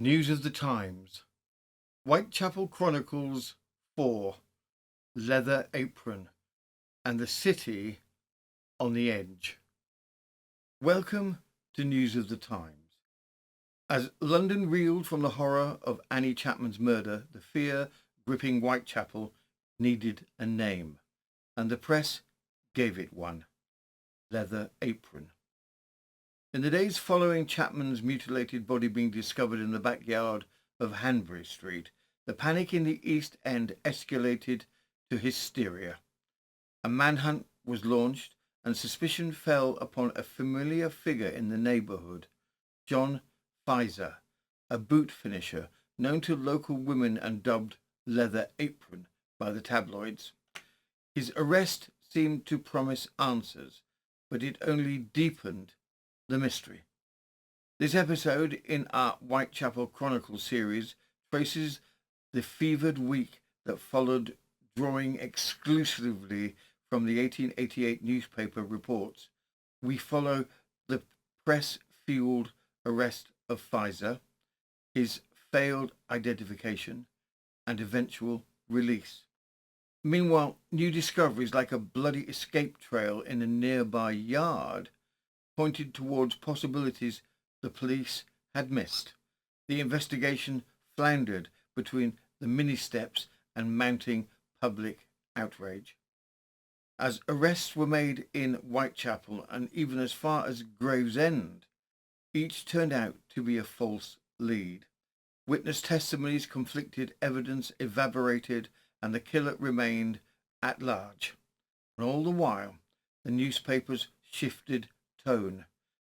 News of the Times. Whitechapel Chronicles 4. Leather Apron and the City on the Edge. Welcome to News of the Times. As London reeled from the horror of Annie Chapman's murder, the fear gripping Whitechapel needed a name, and the press gave it one: Leather Apron. In the days following Chapman's mutilated body being discovered in the backyard of Hanbury Street, the panic in the East End escalated to hysteria. A manhunt was launched, and suspicion fell upon a familiar figure in the neighbourhood, John Pizer, a boot finisher known to local women and dubbed Leather Apron by the tabloids. His arrest seemed to promise answers, but it only deepened the mystery. This episode in our Whitechapel Chronicles series traces the fevered week that followed, drawing exclusively from the 1888 newspaper reports. We follow the press-fueled arrest of Pizer, his failed identification, and eventual release. Meanwhile, new discoveries like a bloody escape trail in a nearby yard pointed towards possibilities the police had missed. The investigation floundered between the missteps and mounting public outrage. As arrests were made in Whitechapel and even as far as Gravesend, each turned out to be a false lead. Witness testimonies conflicted, evidence evaporated, and the killer remained at large. And all the while, the newspapers shifted tone,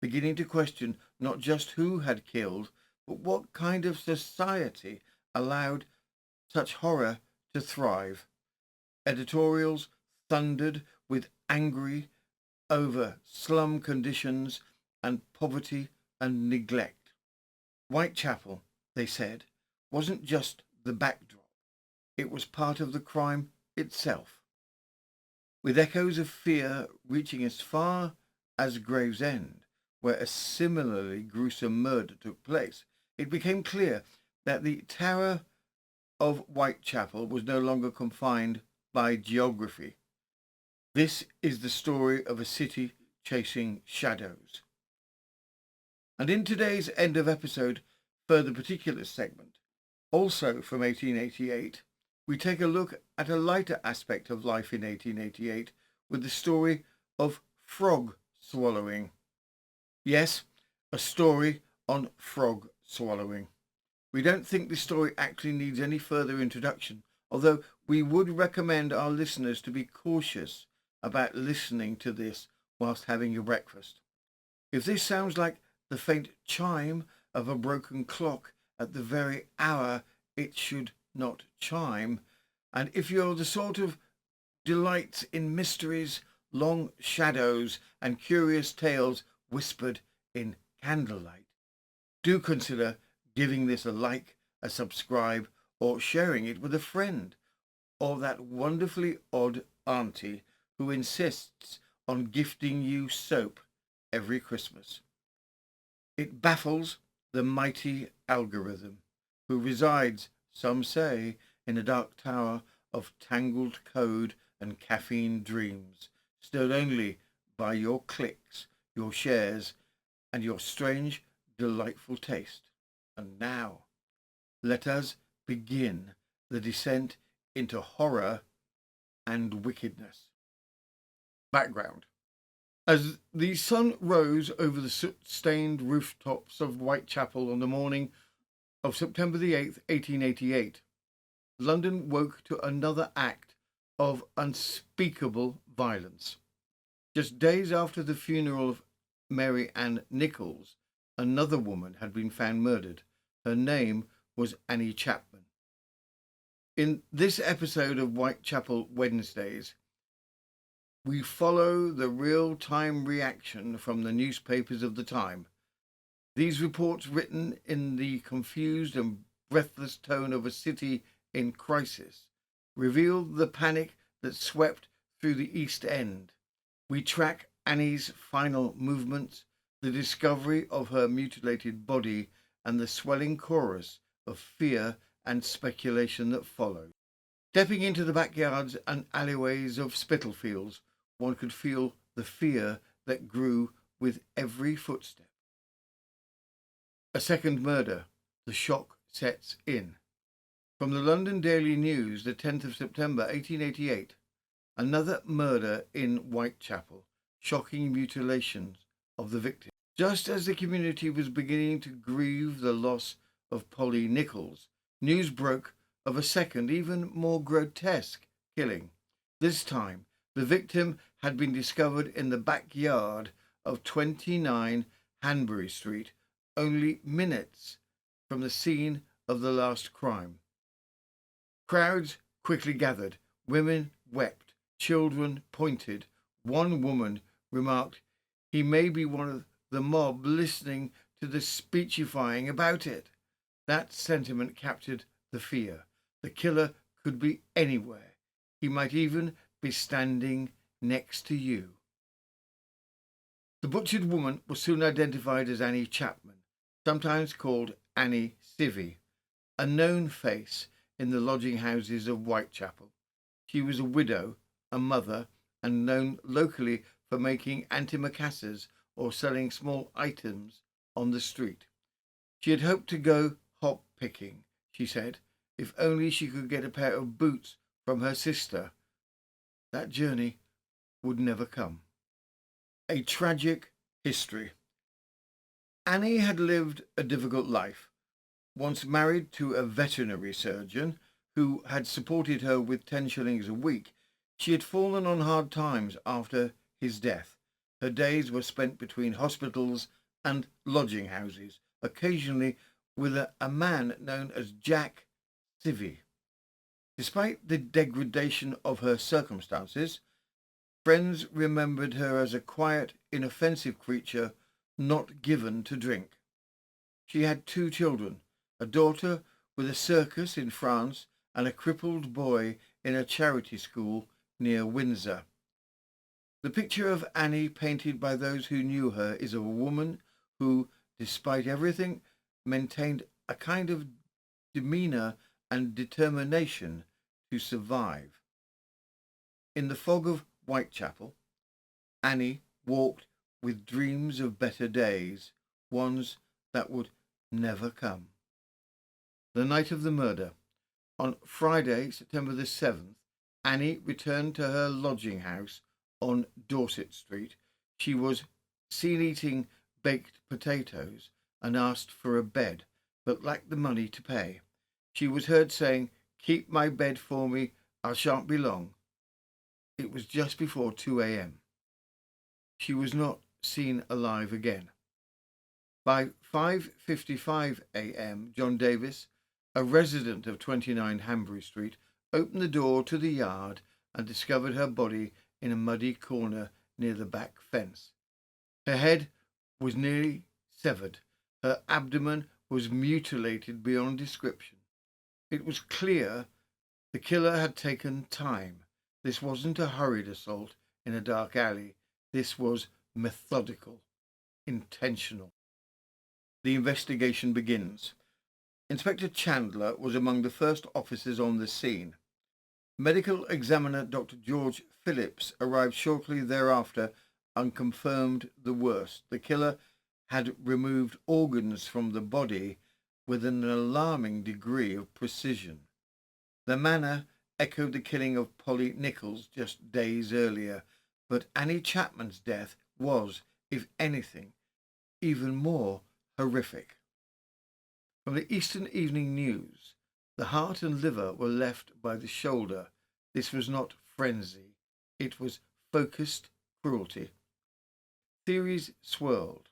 beginning to question not just who had killed, but what kind of society allowed such horror to thrive. Editorials thundered with angry over slum conditions and poverty and neglect. Whitechapel, they said, wasn't just the backdrop, it was part of the crime itself. With echoes of fear reaching as far as Gravesend, where a similarly gruesome murder took place, it became clear that the terror of Whitechapel was no longer confined by geography. This is the story of a city chasing shadows. And in today's end of episode further particulars segment, also from 1888, we take a look at a lighter aspect of life in 1888 with the story of frog swallowing. Yes, a story on frog swallowing. We don't think this story actually needs any further introduction, although we would recommend our listeners to be cautious about listening to this whilst having your breakfast. If this sounds like the faint chime of a broken clock at the very hour it should not chime, and if you're the sort of delights in mysteries, long shadows, and curious tales whispered in candlelight, do consider giving this a like, a subscribe, or sharing it with a friend, or that wonderfully odd auntie who insists on gifting you soap every Christmas. It baffles the mighty algorithm, who resides, some say, in a dark tower of tangled code and caffeine dreams, stirred only by your clicks, your shares, and your strange, delightful taste. And now, let us begin the descent into horror and wickedness. Background. As the sun rose over the soot-stained rooftops of Whitechapel on the morning of September the 8th, 1888, London woke to another act of unspeakable violence. Just days after the funeral of Mary Ann Nichols, another woman had been found murdered. Her name was Annie Chapman. In this episode of Whitechapel Wednesdays, we follow the real-time reaction from the newspapers of the time. These reports, written in the confused and breathless tone of a city in crisis, reveal the panic that swept through the East End. We track Annie's final movements, the discovery of her mutilated body, and the swelling chorus of fear and speculation that followed. Stepping into the backyards and alleyways of Spitalfields, one could feel the fear that grew with every footstep. A second murder. The shock sets in. From the London Daily News, the 10th of September 1888, another murder in Whitechapel, shocking mutilations of the victim. Just as the community was beginning to grieve the loss of Polly Nichols, news broke of a second, even more grotesque killing. This time, the victim had been discovered in the backyard of 29 Hanbury Street, only minutes from the scene of the last crime. Crowds quickly gathered. Women wept. Children pointed. One woman remarked, "He may be one of the mob listening to the speechifying about it." That sentiment captured the fear. The killer could be anywhere. He might even be standing next to you. The butchered woman was soon identified as Annie Chapman, sometimes called Annie Civvy, a known face in the lodging houses of Whitechapel. She was a widow, a mother, and known locally for making antimacassars or selling small items on the street. She had hoped to go hop picking, she said, if only she could get a pair of boots from her sister. That journey would never come. A tragic history. Annie had lived a difficult life. Once married to a veterinary surgeon who had supported her with 10 shillings a week, she had fallen on hard times after his death. Her days were spent between hospitals and lodging houses, occasionally with a man known as Jack Civvy. Despite the degradation of her circumstances, friends remembered her as a quiet, inoffensive creature not given to drink. She had 2 children, a daughter with a circus in France and a crippled boy in a charity school near Windsor. The picture of Annie painted by those who knew her is of a woman who, despite everything, maintained a kind of demeanour and determination to survive. In the fog of Whitechapel, Annie walked with dreams of better days, ones that would never come. The night of the murder. On Friday, September the 7th, Annie returned to her lodging house on Dorset Street. She was seen eating baked potatoes and asked for a bed, but lacked the money to pay. She was heard saying, "Keep my bed for me, I shan't be long." It was just before 2 a.m. She was not seen alive again. By 5:55 a.m., John Davis, a resident of 29 Hanbury Street, opened the door to the yard and discovered her body in a muddy corner near the back fence. Her head was nearly severed. Her abdomen was mutilated beyond description. It was clear the killer had taken time. This wasn't a hurried assault in a dark alley. This was methodical, intentional. The investigation begins. Inspector Chandler was among the first officers on the scene. Medical examiner Dr. George Phillips arrived shortly thereafter and confirmed the worst. The killer had removed organs from the body with an alarming degree of precision. The manner echoed the killing of Polly Nichols just days earlier, but Annie Chapman's death was, if anything, even more horrific. From the Eastern Evening News, the heart and liver were left by the shoulder. This was not frenzy, it was focused cruelty. Theories swirled.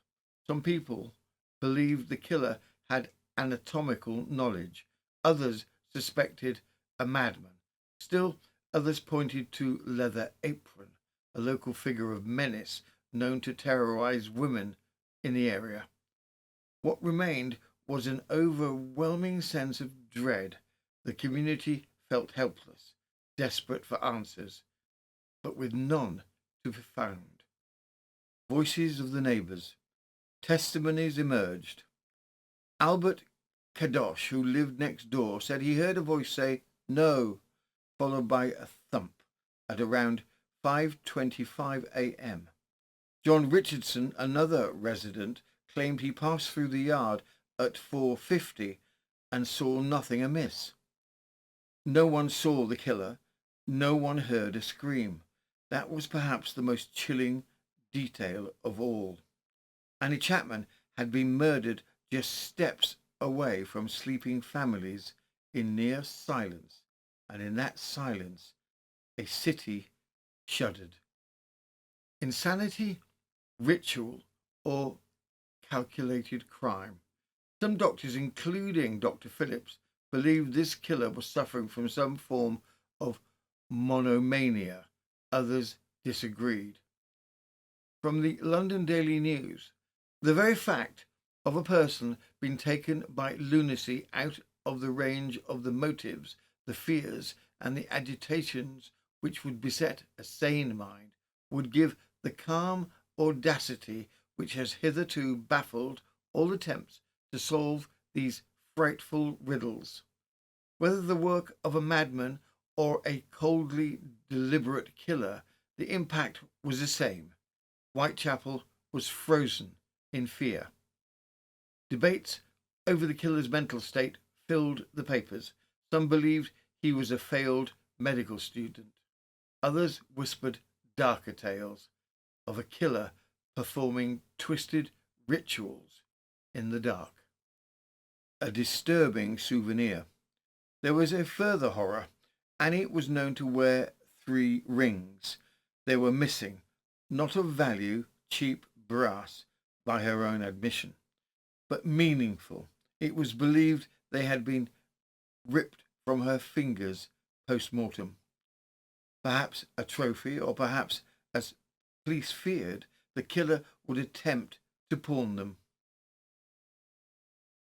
Some people believed the killer had anatomical knowledge. Others suspected a madman. Still others pointed to Leather Apron, a local figure of menace known to terrorize women in the area. What remained was an overwhelming sense of dread. The community felt helpless, desperate for answers, but with none to be found. Voices of the neighbours. Testimonies emerged. Albert Kadosh, who lived next door, said he heard a voice say, "No," followed by a thump at around 5:25 a.m. John Richardson, another resident, claimed he passed through the yard at 4:50 and saw nothing amiss. No one saw the killer. No one heard a scream. That was perhaps the most chilling detail of all. Annie Chapman had been murdered just steps away from sleeping families in near silence, and in that silence, a city shuddered. Insanity, ritual, or calculated crime? Some doctors, including Dr. Phillips, believed this killer was suffering from some form of monomania. Others disagreed. From the London Daily News, the very fact of a person being taken by lunacy out of the range of the motives, the fears, and the agitations which would beset a sane mind would give the calm audacity which has hitherto baffled all attempts to solve these frightful riddles. Whether the work of a madman or a coldly deliberate killer, the impact was the same. Whitechapel was frozen in fear. Debates over the killer's mental state filled the papers. Some believed he was a failed medical student. Others whispered darker tales of a killer performing twisted rituals in the dark. A disturbing souvenir. There was a further horror. Annie was known to wear 3 rings. They were missing, not of value, cheap brass, by her own admission, but meaningful. It was believed they had been ripped from her fingers post-mortem. Perhaps a trophy, or perhaps, as police feared, the killer would attempt to pawn them.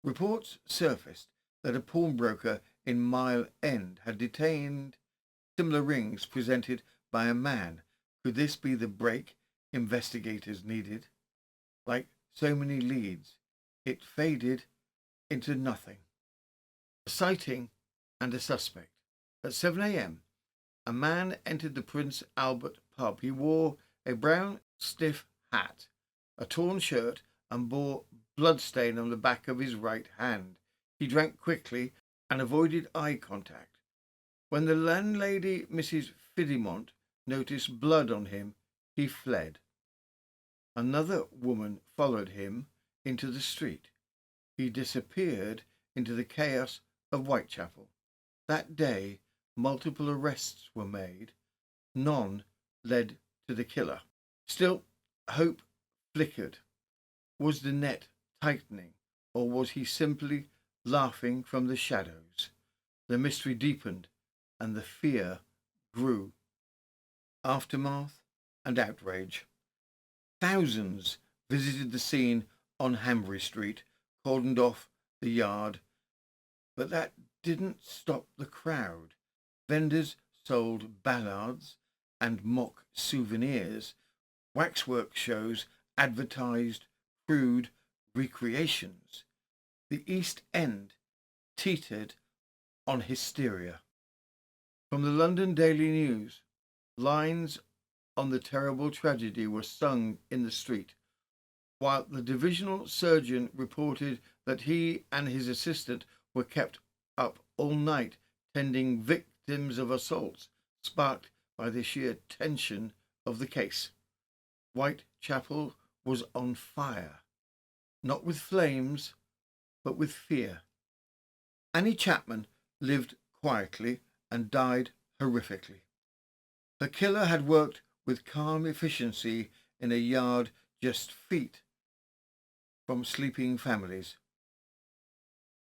Reports surfaced that a pawnbroker in Mile End had detained similar rings presented by a man. Could this be the break investigators needed? Like so many leads, it faded into nothing. A sighting and a suspect. At 7 a.m., a man entered the Prince Albert pub. He wore a brown stiff hat, a torn shirt, and bore bloodstain on the back of his right hand. He drank quickly and avoided eye contact. When the landlady, Mrs. Fidimont, noticed blood on him, he fled. Another woman followed him into the street. He disappeared into the chaos of Whitechapel. That day, multiple arrests were made. None led to the killer. Still, hope flickered. Was the net tightening, or was he simply laughing from the shadows? The mystery deepened, and the fear grew. Aftermath and outrage. Thousands visited the scene on Hanbury Street, cordoned off the yard, but that didn't stop the crowd. Vendors sold ballads and mock souvenirs. Waxwork shows advertised crude recreations. The East End teetered on hysteria. From the London Daily News, lines on the terrible tragedy were sung in the street, while the divisional surgeon reported that he and his assistant were kept up all night tending victims of assaults sparked by the sheer tension of the case. Whitechapel was on fire, not with flames, but with fear. Annie Chapman lived quietly and died horrifically. Her killer had worked with calm efficiency in a yard just feet from sleeping families.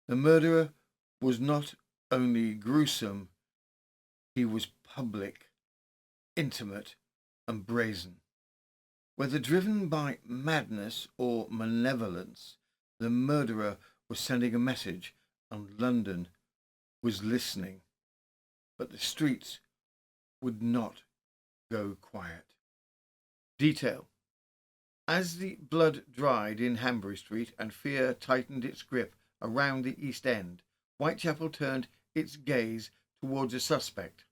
The murderer was not only gruesome, he was public, intimate, and brazen. Whether driven by madness or malevolence, the murderer was sending a message, and London was listening. But the streets would not go quiet. Detail. As the blood dried in Hanbury Street and fear tightened its grip around the East End, Whitechapel turned its gaze towards a suspect,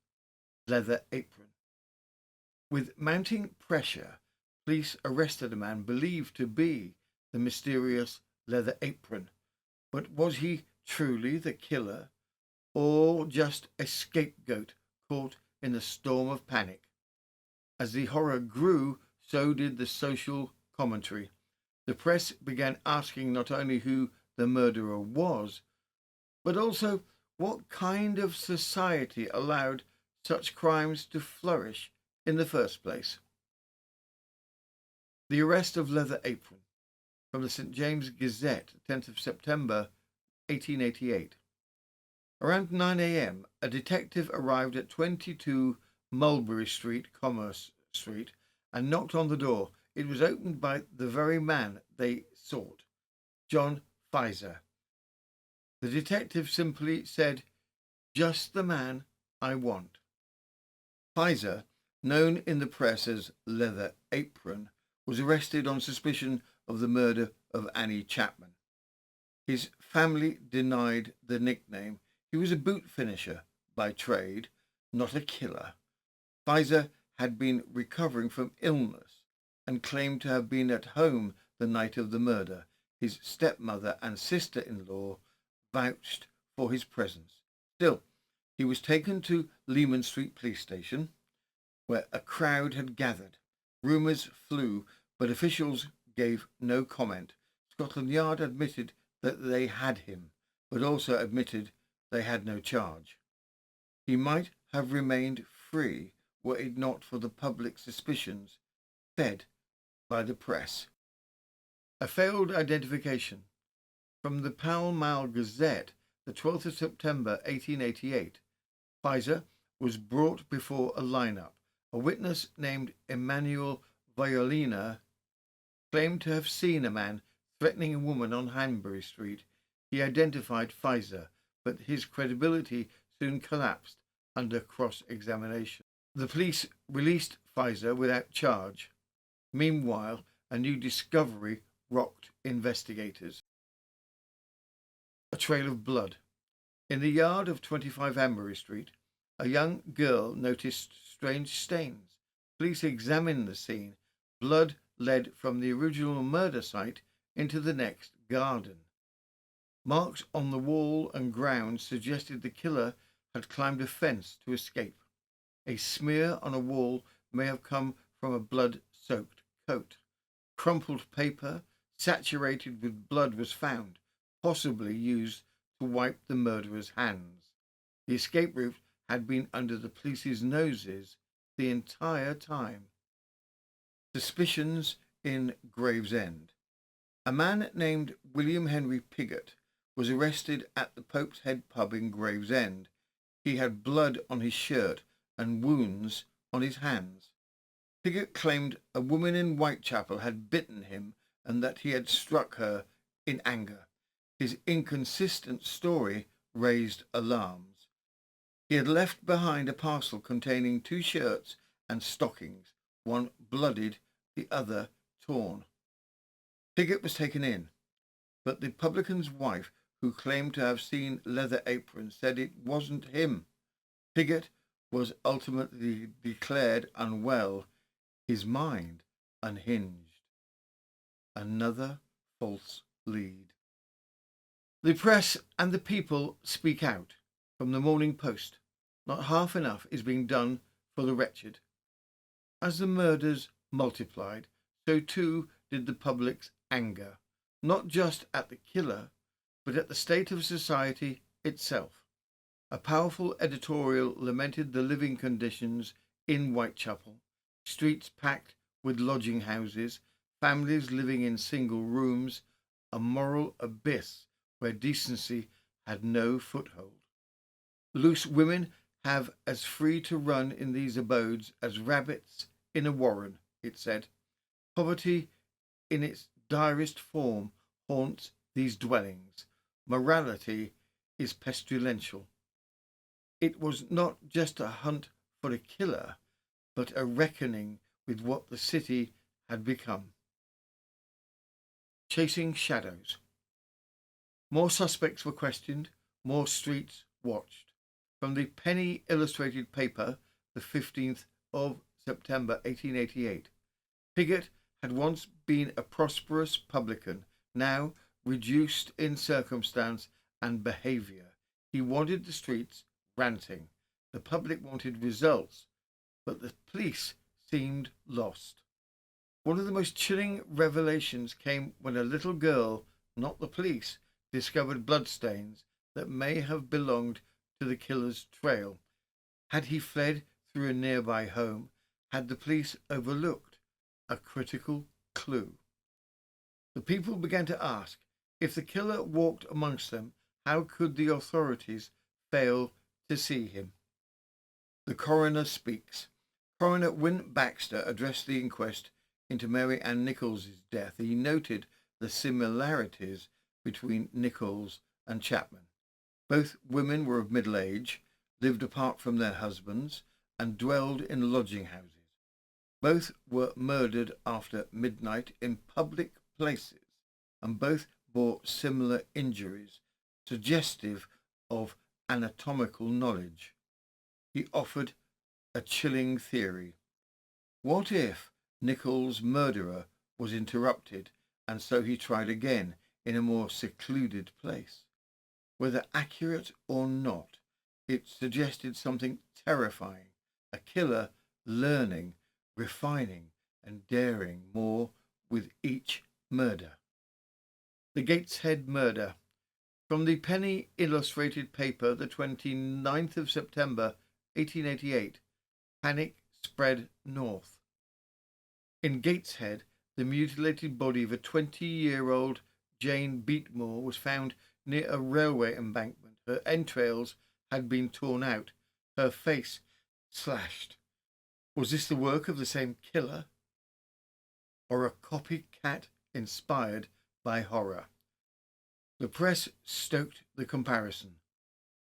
Leather Apron. With mounting pressure, police arrested a man believed to be the mysterious Leather Apron. But was he truly the killer, or just a scapegoat caught in a storm of panic? As the horror grew, so did the social commentary. The press began asking not only who the murderer was, but also what kind of society allowed such crimes to flourish in the first place. The arrest of Leather Apron, from the St. James Gazette, 10th of September 1888. Around 9 a.m., a detective arrived at 22 Mulberry Street, Commerce Street, and knocked on the door. It was opened by the very man they sought, John Pizer. The detective simply said, "Just the man I want." Pizer, known in the press as Leather Apron, was arrested on suspicion of the murder of Annie Chapman. His family denied the nickname. He was a boot finisher by trade, not a killer. Pizer had been recovering from illness and claimed to have been at home the night of the murder. His stepmother and sister-in-law vouched for his presence. Still, he was taken to Leman Street Police Station, where a crowd had gathered. Rumours flew, but officials gave no comment. Scotland Yard admitted that they had him, but also admitted they had no charge. He might have remained free were it not for the public suspicions fed by the press. A failed identification. From the Pall Mall Gazette, the 12th of September 1888, Pizer was brought before a lineup. A witness named Emmanuel Violina claimed to have seen a man threatening a woman on Hanbury Street. He identified Pizer, but his credibility soon collapsed under cross-examination. The police released Pizer without charge. Meanwhile, a new discovery rocked investigators. A trail of blood. In the yard of 25 Hanbury Street, a young girl noticed strange stains. Police examined the scene. Blood led from the original murder site into the next garden. Marks on the wall and ground suggested the killer had climbed a fence to escape. A smear on a wall may have come from a blood-soaked coat. Crumpled paper saturated with blood was found, possibly used to wipe the murderer's hands. The escape route had been under the police's noses the entire time. Suspicions in Gravesend. A man named William Henry Piggott was arrested at the Pope's Head pub in Gravesend. He had blood on his shirt and wounds on his hands. Piggott claimed a woman in Whitechapel had bitten him and that he had struck her in anger. His inconsistent story raised alarms. He had left behind a parcel containing 2 shirts and stockings, one bloodied, the other torn. Piggott was taken in, but the publican's wife, who claimed to have seen Leather Apron, said it wasn't him. Piggott was ultimately declared unwell, his mind unhinged. Another false lead. The press and the people speak out. From the Morning Post, not half enough is being done for the wretched. As the murders multiplied, so too did the public's anger, not just at the killer, but at the state of society itself. A powerful editorial lamented the living conditions in Whitechapel, streets packed with lodging houses, families living in single rooms, a moral abyss where decency had no foothold. Loose women have as free to run in these abodes as rabbits in a warren, it said. Poverty in its direst form haunts these dwellings. Morality is pestilential. It was not just a hunt for a killer, but a reckoning with what the city had become. Chasing shadows. More suspects were questioned, more streets watched. From the penny illustrated paper, the 15th of September 1888, Pigott had once been a prosperous publican, now reduced in circumstance and behaviour. He wanted the streets ranting. The public wanted results, but the police seemed lost. One of the most chilling revelations came when a little girl, not the police, discovered bloodstains that may have belonged to the killer's trail. Had he fled through a nearby home? Had the police overlooked a critical clue? The people began to ask, if the killer walked amongst them, how could the authorities fail to see him? The coroner speaks. Coroner Win Baxter addressed the inquest into Mary Ann Nichols' death. He noted the similarities between Nichols and Chapman. Both women were of middle age, lived apart from their husbands, and dwelled in lodging houses. Both were murdered after midnight in public places, and both bore similar injuries, suggestive of anatomical knowledge. He offered a chilling theory. What if Nichols' murderer was interrupted, and so he tried again in a more secluded place? Whether accurate or not, it suggested something terrifying, a killer learning, refining, and daring more with each murder. The Gateshead Murder. From the penny illustrated paper, the 29th of September 1888, panic spread north. In Gateshead, the mutilated body of a 20-year-old Jane Beatmore was found near a railway embankment. Her entrails had been torn out, her face slashed. Was this the work of the same killer, or a copycat inspired by horror? The press stoked the comparison.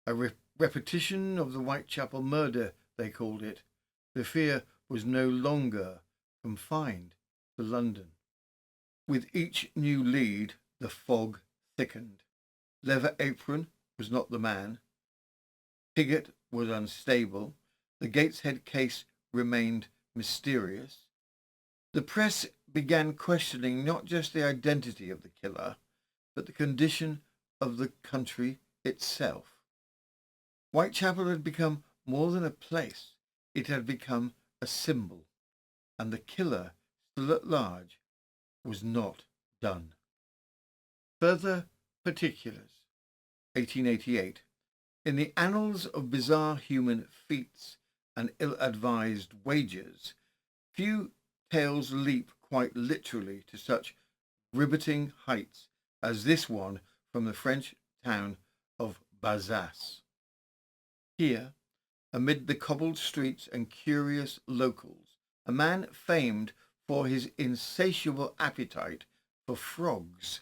A repetition of the Whitechapel murder, they called it. The fear was no longer confined to London. With each new lead, the fog thickened. Leather Apron was not the man. Pigott was unstable. The Gateshead case remained mysterious. The press began questioning not just the identity of the killer, but the condition of the country itself. Whitechapel had become more than a place. It had become a symbol, and the killer, still at large, was not done. Further particulars. 1888. In the annals of bizarre human feats and ill-advised wagers, few tales leap quite literally to such riveting heights as this one from the French town of Bazas. Here, amid the cobbled streets and curious locals, a man famed for his insatiable appetite for frogs,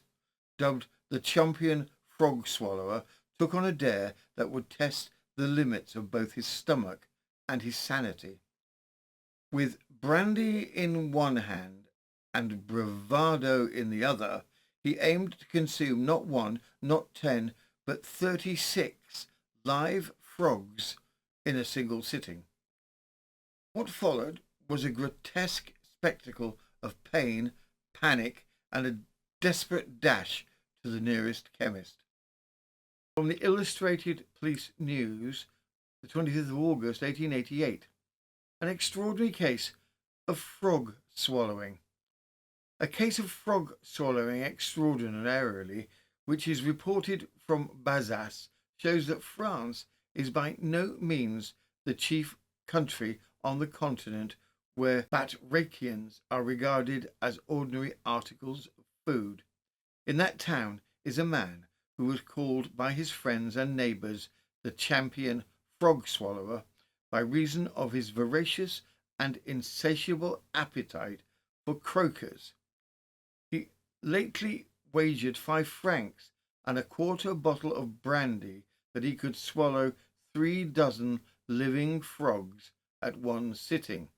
dubbed the champion frog swallower, took on a dare that would test the limits of both his stomach and his sanity. With brandy in one hand and bravado in the other, he aimed to consume not one, not 10, but 36 live frogs in a single sitting. What followed was a grotesque spectacle of pain, panic, and a desperate dash to the nearest chemist. From the Illustrated Police News, the 25th of August 1888, an extraordinary case of frog swallowing. A case of frog swallowing extraordinarily, which is reported from Bazas, shows that France is by no means the chief country on the continent where batrachians are regarded as ordinary articles of food. In that town is a man who was called by his friends and neighbours the champion frog swallower by reason of his voracious and insatiable appetite for croakers. He lately wagered 5 francs and a quarter bottle of brandy that he could swallow 3 dozen living frogs at one sitting.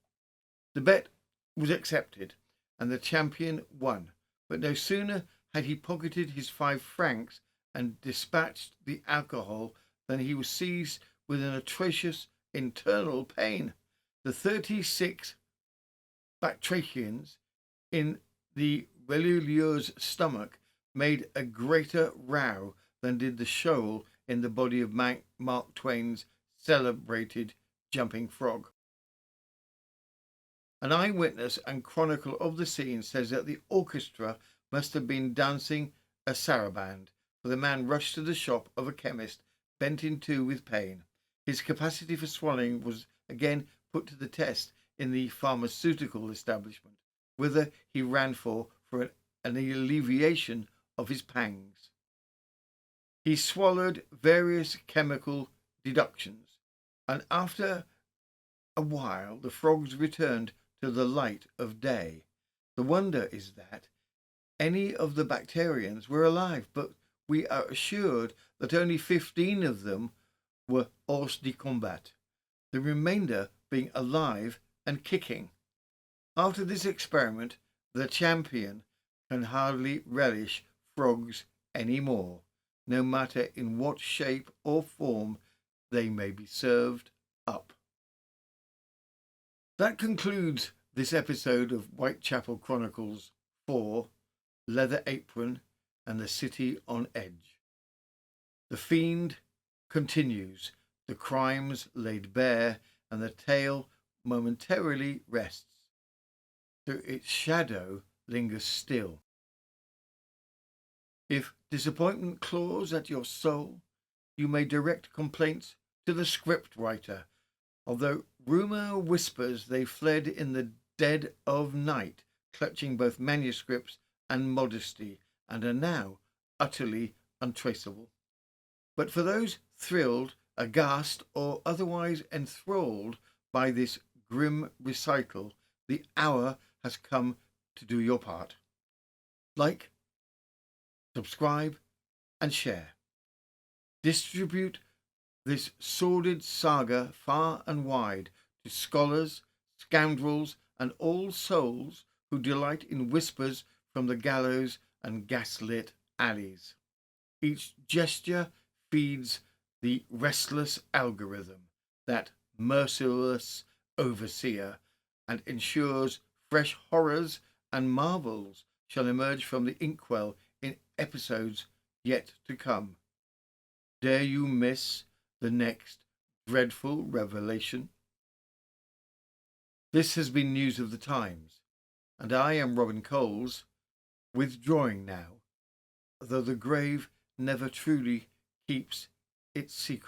The bet was accepted, and the champion won, but no sooner had he pocketed his 5 francs and dispatched the alcohol than he was seized with an atrocious internal pain. The 36 batrachians in the religieur's stomach made a greater row than did the shoal in the body of Mark Twain's celebrated Jumping Frog. An eyewitness and chronicle of the scene says that the orchestra must have been dancing a saraband, for the man rushed to the shop of a chemist, bent in two with pain. His capacity for swallowing was again put to the test in the pharmaceutical establishment, whither he ran for an alleviation of his pangs. He swallowed various chemical deductions, and after a while the frogs returned to the light of day. The wonder is that any of the bacterians were alive, but we are assured that only 15 of them were hors de combat, the remainder being alive and kicking. After this experiment, the champion can hardly relish frogs any more, no matter in what shape or form they may be served up. That concludes this episode of Whitechapel Chronicles 4, Leather Apron and the City on Edge. The fiend continues, the crimes laid bare, and the tale momentarily rests, though its shadow lingers still. If disappointment claws at your soul, you may direct complaints to the script writer, although rumour whispers they fled in the dead of night, clutching both manuscripts and modesty, and are now utterly untraceable. But for those thrilled, aghast, or otherwise enthralled by this grim recital, the hour has come to do your part. Like, subscribe, and share. Distribute this sordid saga far and wide to scholars, scoundrels, and all souls who delight in whispers from the gallows and gaslit alleys. Each gesture feeds the restless algorithm, that merciless overseer, and ensures fresh horrors and marvels shall emerge from the inkwell in episodes yet to come. Dare you miss the next dreadful revelation? This has been News of the Times, and I am Robin Coles, withdrawing now, though the grave never truly keeps its secret.